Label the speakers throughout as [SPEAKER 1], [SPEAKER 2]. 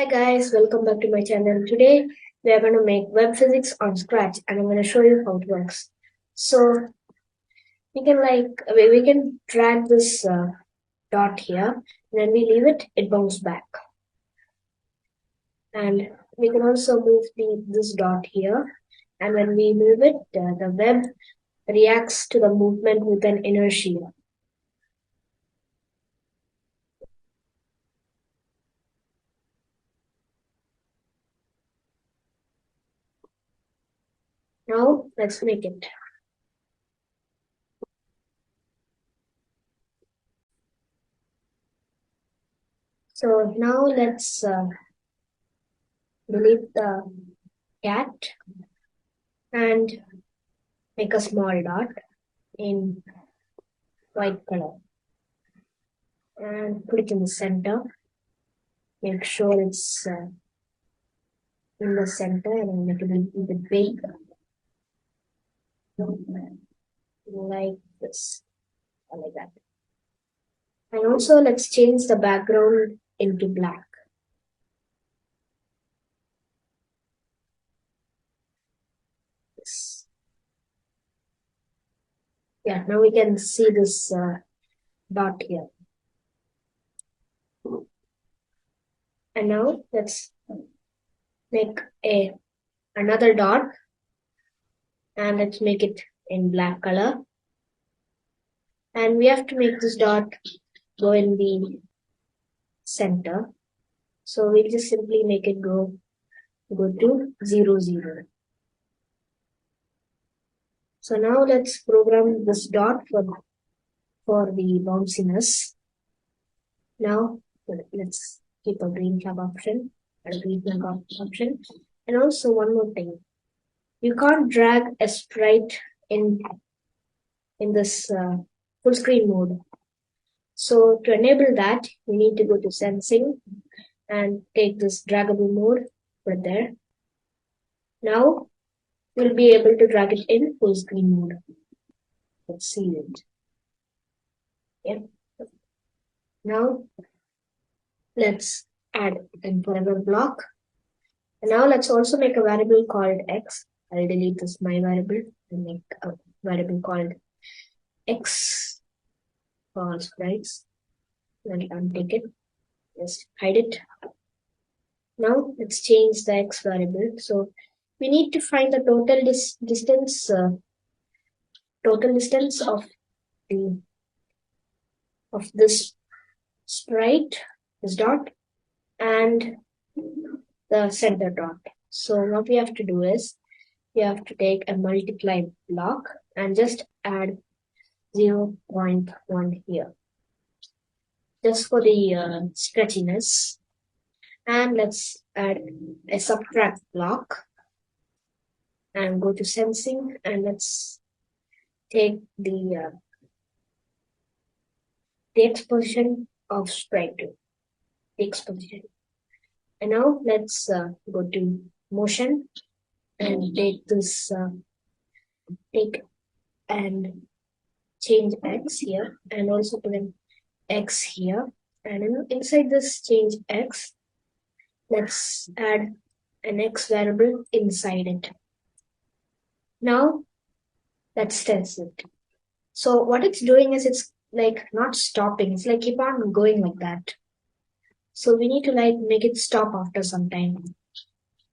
[SPEAKER 1] Guys, welcome back to my channel. Today we are going to make WebPhysics on Scratch and I'm going to show you how it works. So we can drag this dot here and when we leave it, it bounces back. And we can also move this dot here, and when we move it, the web reacts to the movement with an inertia. Now let's make it. So now let's delete the cat and make a small dot in white color and put it in the center. Make sure it's in the center and make it a little bit big, like this, or like that. And also let's change the background into black. Yeah, now we can see this dot here. And now let's make another dot and let's make it in black color. And we have to make this dot go in the center. So we'll just simply make it go to 0, 0. So now let's program this dot for the bounciness. Now let's keep a green flag option and a green flag option. And also one more thing, you can't drag a sprite in this full screen mode. So to enable that, you need to go to sensing and take this draggable mode, put it there. Now we'll be able to drag it in full screen mode. Let's see it. Yeah. Now let's add a forever block. And now let's also make a variable called x. I'll delete this my variable and make a variable called x for sprites. Then untake it. Just hide it. Now let's change the x variable. So we need to find the total distance of this sprite, this dot, and the center dot. So what we have to do is we have to take a multiply block and just add 0.1 here, just for the stretchiness. And let's add a subtract block and go to sensing and let's take the exposition of sprite to the exposition. And now let's go to motion and take this and change x here and also put an x here, and inside this change x, let's add an x variable inside it. Now let's test it. So what it's doing is it's like not stopping, it's like keep on going like that. So we need to like make it stop after some time.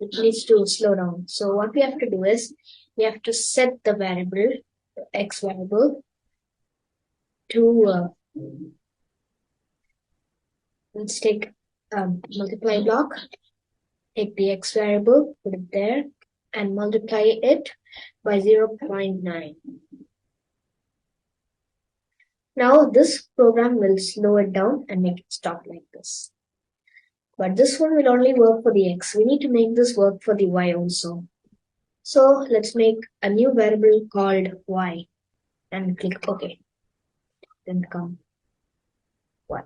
[SPEAKER 1] It needs to slow down. So what we have to do is we have to set the variable, the x variable, to let's take multiply block, take the x variable, put it there, and multiply it by 0.9. Now this program will slow it down and make it stop like this. But this one will only work for the x. We need to make this work for the y also. So let's make a new variable called y and click OK. Then come y.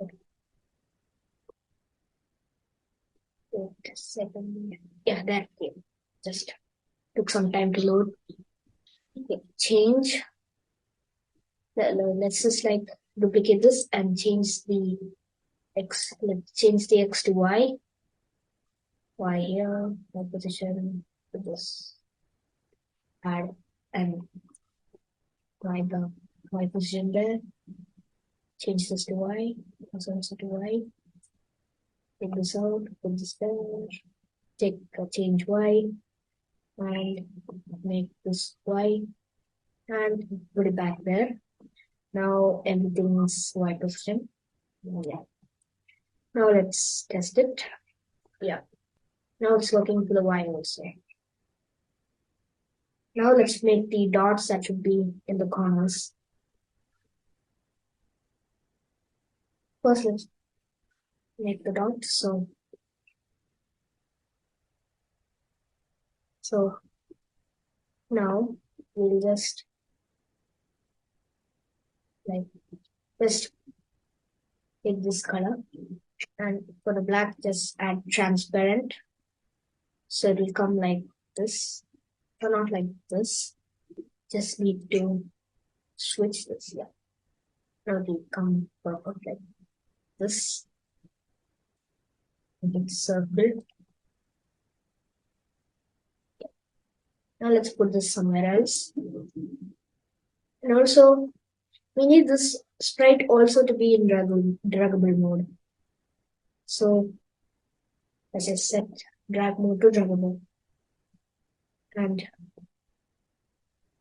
[SPEAKER 1] Okay. Wait a second. Yeah, that came. Just took some time to load. Okay, change. Let's just like duplicate this and change the X. Let's change the X to Y. Y here, my position, put this, add and the Y position there. Change this to Y, also to Y. Take this out, put this there. Change Y and make this Y and put it back there. Now everything is Y position. Yeah. Now let's test it. Yeah. Now it's working for the Y also. Now let's make the dots that should be in the corners. First, let's make the dot. So now we'll just take this color, and for the black just add transparent, so it will come like this, or not like this. Just need to switch this. Yeah, now it will come perfect like this. Make it circle. Now let's put this somewhere else. And also, we need this sprite also to be in draggable mode. So, as I set drag mode to draggable. And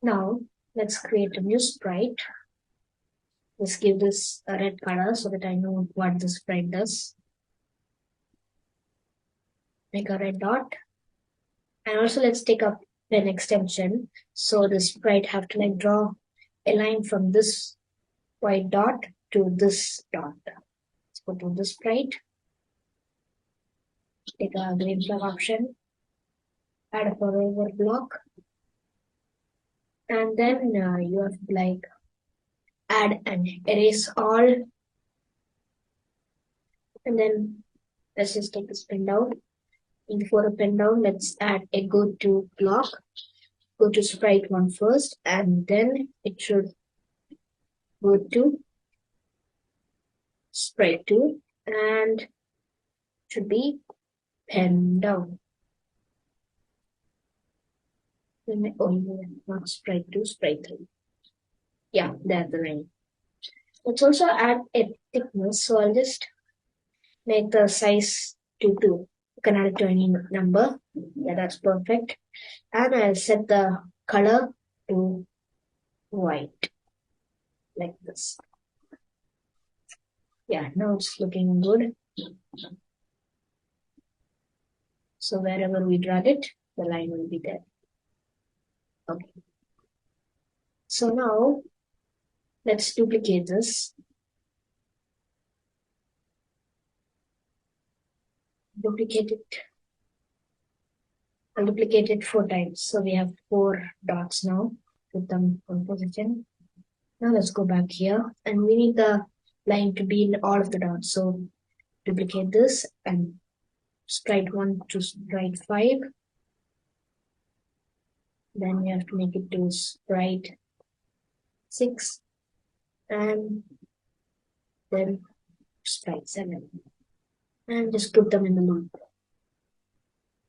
[SPEAKER 1] now, let's create a new sprite. Let's give this a red color so that I know what this sprite does. Make a red dot. And also let's take up pen extension. So the sprite have to draw a line from this white dot to this dot. Let's go to the sprite. Take a green flag option. Add a forever block. And then you have to add and erase all. And then let's just take this pen down. Before a pen down, let's add a go to block. Go to sprite 1 first, and then it should go to sprite 2 and should be pen down. Oh, not sprite 2, sprite 3. Yeah, that's the line. Let's also add a thickness, so I'll just make the size to 2. You can add it to any number. Yeah, that's perfect. And I'll set the color to white, like this. Yeah, now it's looking good. So wherever we drag it, the line will be there. Okay. So now, let's duplicate this. I'll duplicate it 4 times. So we have 4 dots now. Put them on position. Now let's go back here. And we need the line to be in all of the dots. So duplicate this and sprite 1 to sprite 5. Then we have to make it to sprite 6. And then sprite 7. And just put them in the loop.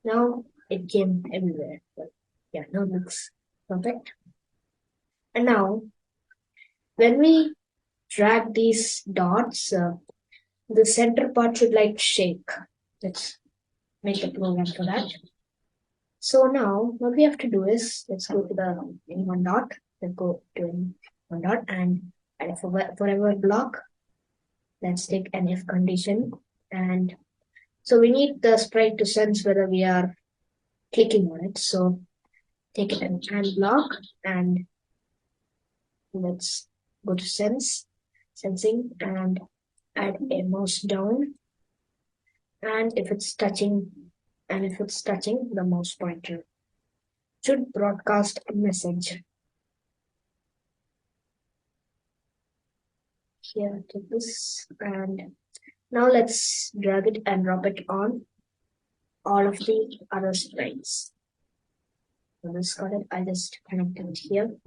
[SPEAKER 1] Now it came everywhere. But yeah, now it looks perfect. And now, when we drag these dots, the center part should shake. Let's make a program for that. So now, what we have to do is, let's go to the one dot. Let's go to one dot and add a forever block. Let's take an if condition. And so we need the sprite to sense whether we are clicking on it. So take it an and block, and let's go to sensing, and add a mouse down. And if it's touching the mouse pointer, should broadcast a message. Here, take this, and now let's drag it and drop it on all of the other sprites. So this got it. I just connect it here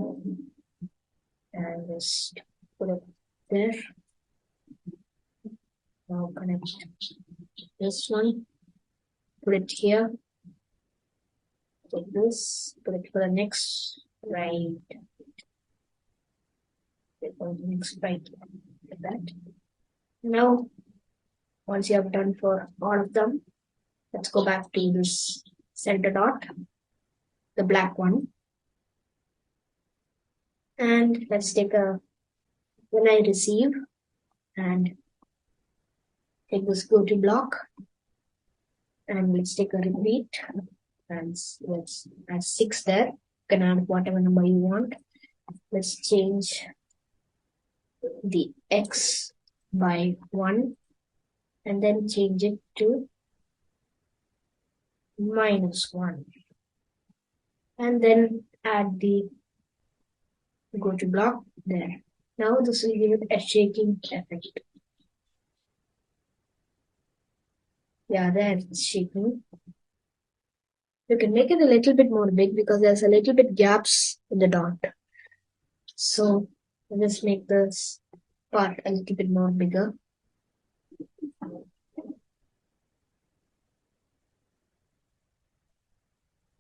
[SPEAKER 1] and just put it there. Now connect this one, put it here, take this, put it for the next right, for the next right, like that. Now, once you have done for all of them, let's go back to this center dot, the black one, and let's take a when I receive and take this go to block, and let's take a repeat, and let's add 6 there. You can add whatever number you want. Let's change the x by 1 and then change it to -1, and then add the go to block there. Now this will give it a shaking effect. Yeah, there it's shaking. You can make it a little bit more big because there's a little bit gaps in the dot. So let's make this part a little bit more bigger.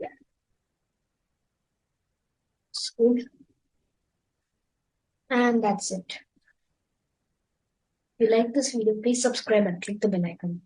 [SPEAKER 1] Yeah, it's good. And that's it. If you like this video, please subscribe and click the bell icon.